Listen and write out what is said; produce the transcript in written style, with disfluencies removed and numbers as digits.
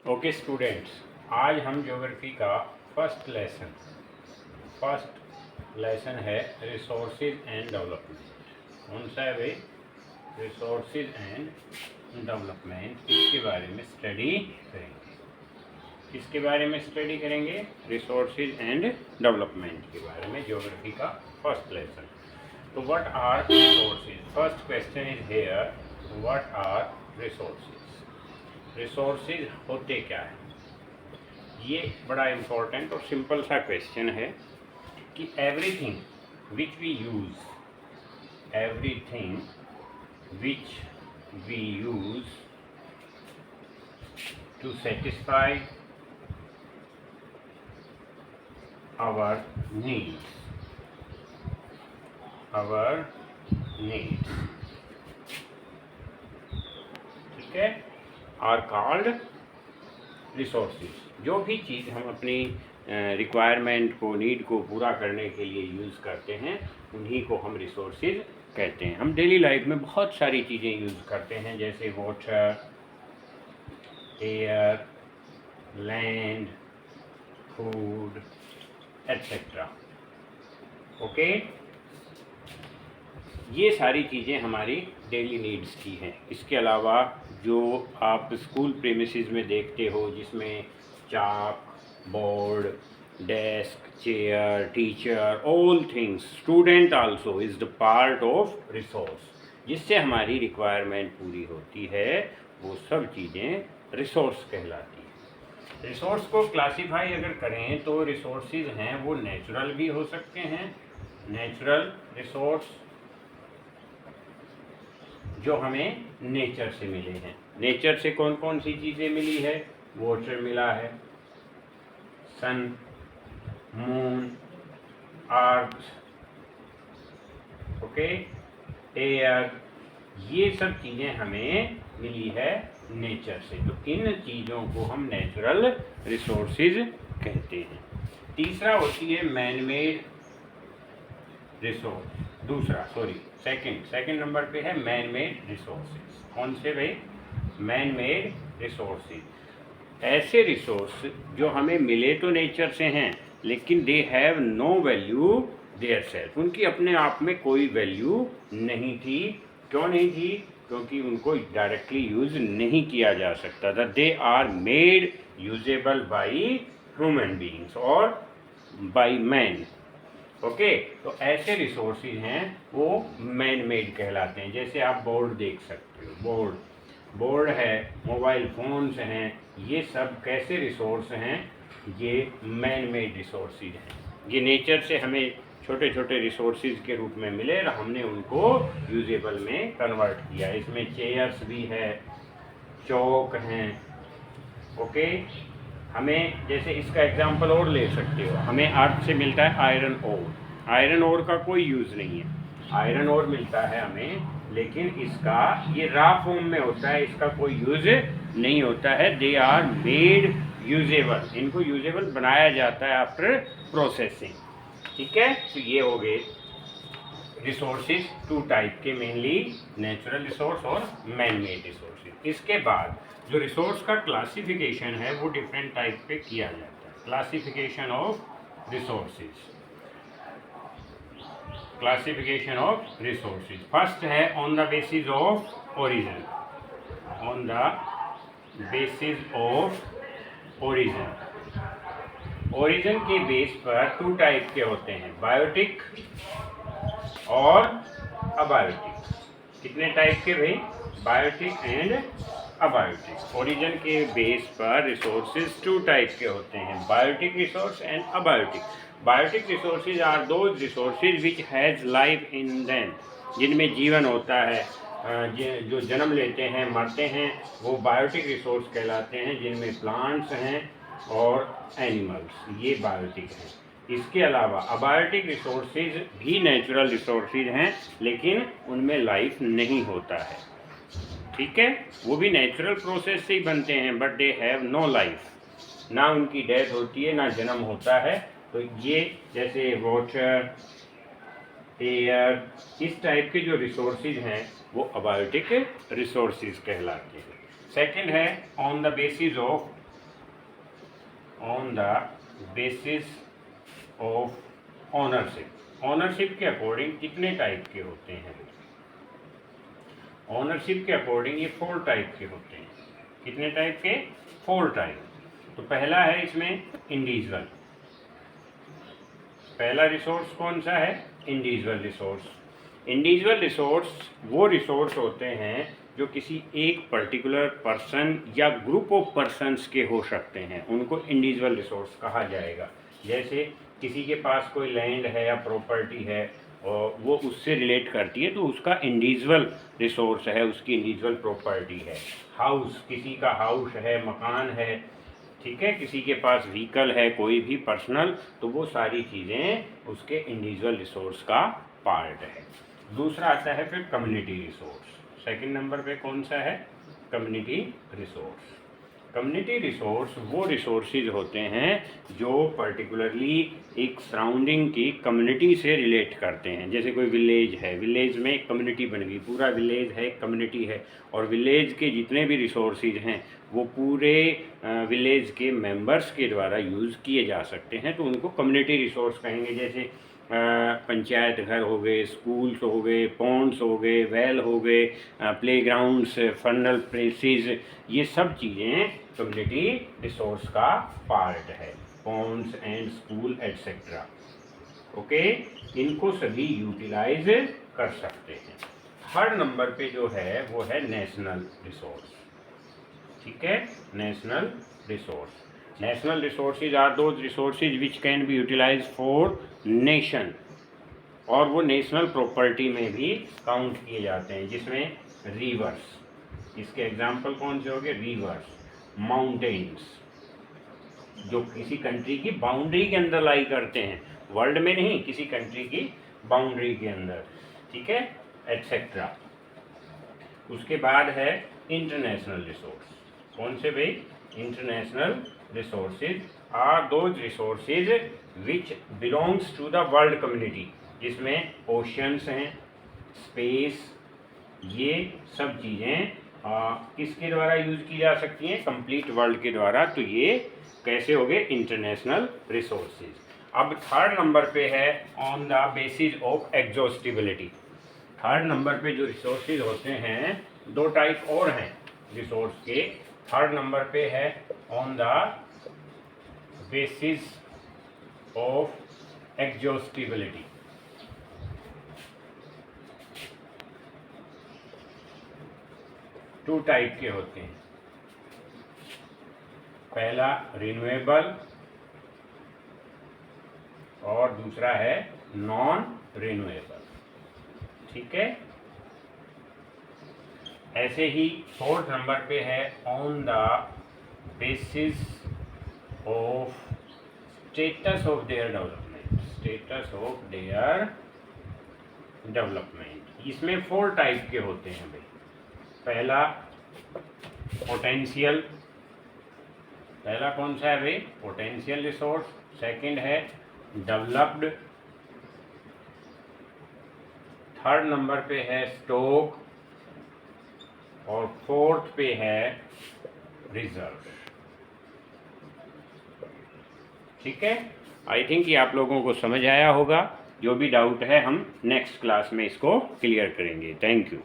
Okay students, आज हम geography का फर्स्ट लेसन है रिसोर्सेज एंड डेवलपमेंट। कौन सा है भाई? Resources and development. इसके बारे में स्टडी करेंगे। किसके बारे में स्टडी करेंगे? रिसोर्सेज एंड डेवलपमेंट के बारे में, ज्योग्राफी का फर्स्ट लेसन। तो what are resources? First question is here, what are resources? Resources होते क्या है? ये बड़ा इम्पोर्टेंट और सिंपल सा क्वेश्चन है कि everything which we use to satisfy our needs ठीक है, आर कॉल्ड रिसोर्सेज। जो भी चीज़ हम अपनी रिक्वायरमेंट को, नीड को पूरा करने के लिए यूज़ करते हैं, उन्हीं को हम रिसोर्सेज कहते हैं। हम डेली लाइफ में बहुत सारी चीज़ें यूज़ करते हैं, जैसे water, air, land, food etcetera. Okay, ये सारी चीज़ें हमारी डेली नीड्स की हैं। इसके अलावा जो आप स्कूल प्रीमिसेस में देखते हो, जिसमें chalk, board, desk, chair, teacher, all things, student also is the part of resource. जिससे हमारी रिक्वायरमेंट पूरी होती है, वो सब चीज़ें रिसोर्स कहलाती हैं। रिसोर्स को क्लासीफाई अगर करें तो रिसोर्सेज हैं वो नेचुरल भी हो सकते हैं। नेचुरल रिसोर्स जो हमें नेचर से मिले हैं। नेचर से कौन कौन सी चीज़ें मिली है? वाटर मिला है, सन, मून, अर्थ, ओके, एयर, ये सब चीज़ें हमें मिली है नेचर से। तो इन चीज़ों को हम नेचुरल रिसोर्सेज कहते हैं। तीसरा होती है man made resource. Second number पे है मैन मेड रिसोर्सेज। कौन से भाई? Man made resources. ऐसे रिसोर्स जो हमें मिले तो नेचर से हैं, लेकिन they have no value their self. उनकी अपने आप में कोई वैल्यू नहीं थी। क्यों नहीं थी? क्योंकि उनको डायरेक्टली यूज नहीं किया जा सकता था। They are made usable by human beings और बाई मैन। ओके, तो ऐसे रिसोर्सेज हैं वो मैन मेड कहलाते हैं। जैसे आप बोर्ड देख सकते हो, बोर्ड है, मोबाइल फ़ोन्स हैं, ये सब कैसे रिसोर्स हैं? ये मैन मेड रिसोर्सेज हैं। ये नेचर से हमें छोटे छोटे रिसोर्सेज के रूप में मिले और हमने उनको यूजेबल में कन्वर्ट किया। इसमें चेयर्स भी है, चौक हैं। ओके, हमें जैसे इसका एग्जांपल और ले सकते हो, हमें अर्थ से मिलता है आयरन ओर। आयरन ओर का कोई यूज़ नहीं है। आयरन ओर मिलता है हमें, लेकिन इसका ये रॉ फॉर्म में होता है, इसका कोई यूज़ नहीं होता है। दे आर मेड यूजेबल, इनको यूजेबल बनाया जाता है आफ्टर प्रोसेसिंग। ठीक है, तो ये हो गए रिसोर्सेज टू टाइप के, मेनली नेचुरल रिसोर्स और मैन मेड रिसोर्सेज। इसके बाद जो रिसोर्स का क्लासिफिकेशन है वो डिफरेंट टाइप पे किया जाता है। Classification of resources, classification of resources. First है on the basis of origin. On the basis of origin, origin के बेस पर टू टाइप के होते हैं, बायोटिक और अबायोटिक। कितने टाइप के भाई? Biotic and abiotic. ओरिजिन के बेस पर रिसोर्सेज टू टाइप के होते हैं, biotic resource and abiotic. Biotic resources are those resources which has life in them, जिनमें जीवन होता है, जो जन्म लेते हैं, मरते हैं, वो बायोटिक रिसोर्स कहलाते हैं। जिनमें प्लांट्स हैं और एनिमल्स, ये बायोटिक हैं। इसके अलावा अबायोटिक रिसोर्सेज भी नेचुरल रिसोर्सेज हैं, लेकिन उनमें लाइफ नहीं होता है। ठीक है, वो भी नेचुरल प्रोसेस से ही बनते हैं, but they have no life. ना उनकी डेथ होती है, ना जन्म होता है। तो ये जैसे वाटर, एयर, इस टाइप के जो रिसोर्सेज हैं वो अबायोटिक रिसोर्सेज कहलाते हैं। सेकंड है on the basis of on the basis of ownership. Ownership के अकॉर्डिंग कितने टाइप के होते हैं? ऑनरशिप के अकॉर्डिंग ये 4 टाइप के होते हैं। कितने टाइप के? 4 टाइप। तो पहला है इसमें इंडिविजुअल। पहला रिसोर्स कौन सा है? Individual resource. इंडिविजुअल रिसोर्स वो रिसोर्स होते हैं जो किसी एक पर्टिकुलर पर्सन या ग्रुप ऑफ पर्सन्स के हो सकते हैं, उनको इंडिविजुअल रिसोर्स कहा जाएगा। जैसे किसी के पास कोई लैंड है या प्रॉपर्टी है और वो उससे रिलेट करती है तो उसका इंडिविजुअल रिसोर्स है, उसकी इंडिविजुअल प्रॉपर्टी है। हाउस, किसी का हाउस है, मकान है, ठीक है, किसी के पास व्हीकल है, कोई भी पर्सनल, तो वो सारी चीज़ें उसके इंडिविजुअल रिसोर्स का पार्ट है। दूसरा आता है फिर कम्युनिटी रिसोर्स। सेकंड नंबर पे कौन सा है? Community resource. कम्युनिटी रिसोर्स वो रिसोर्सेज होते हैं जो पर्टिकुलरली एक सराउंडिंग की कम्युनिटी से रिलेट करते हैं। जैसे कोई विलेज है, विलेज में एक कम्युनिटी बन गई, पूरा विलेज है, एक कम्युनिटी है, और विलेज के जितने भी रिसोर्सेज हैं वो पूरे विलेज के मेंबर्स के द्वारा यूज़ किए जा सकते हैं, तो उनको कम्युनिटी रिसोर्स कहेंगे। जैसे पंचायत घर हो गए, स्कूल्स हो गए, पॉन्ड्स हो गए, वेल हो गए, प्लेग्राउंड्स, फर्नल प्लेसेस, ये सब चीज़ें कम्युनिटी रिसोर्स का पार्ट है। Pond's and school etcetera, okay, इनको सभी यूटिलाइज कर सकते हैं। थर्ड नंबर पे जो है वो है नेशनल रिसोर्स। ठीक है, national resource. National resources are those resources which can be utilize for nation, और वो नेशनल प्रॉपर्टी में भी काउंट किए जाते हैं, जिसमें रिवर्स, इसके एग्जाम्पल कौन से हो गए? रिवर्स, माउंटेन्स, जो किसी कंट्री की बाउंड्री के अंदर लाई करते हैं, वर्ल्ड में नहीं, किसी कंट्री की बाउंड्री के अंदर, ठीक है, एटसेट्रा। उसके बाद है इंटरनेशनल रिसोर्स। कौन से भाई? International resources are those resources which belongs to the world community, जिसमें ओशंस हैं, स्पेस, ये सब चीज़ें किसके द्वारा यूज की जा सकती हैं? कंप्लीट वर्ल्ड के द्वारा। तो ये कैसे हो गए? International resources. अब थर्ड नंबर पे है on the basis of exhaustibility. Third number पे जो रिसोर्सेज होते हैं, 2 टाइप और हैं रिसोर्स के। थर्ड नंबर पे है on the basis of exhaustibility. Two type के होते हैं। पहला रिन्यूएबल और दूसरा है नॉन रिन्यूएबल। ठीक है, ऐसे ही फोर्थ नंबर पे है on the basis of status of their development. Status of their development, इसमें 4 टाइप के होते हैं भाई। पहला पोटेंशियल, पहला कौन सा है भाई? Potential resource. सेकंड है डेवलप्ड। थर्ड नंबर पे है स्टॉक, और फोर्थ पे है रिजर्व। ठीक है, आई थिंक ये आप लोगों को समझ आया होगा। जो भी डाउट है हम नेक्स्ट क्लास में इसको क्लियर करेंगे। Thank you.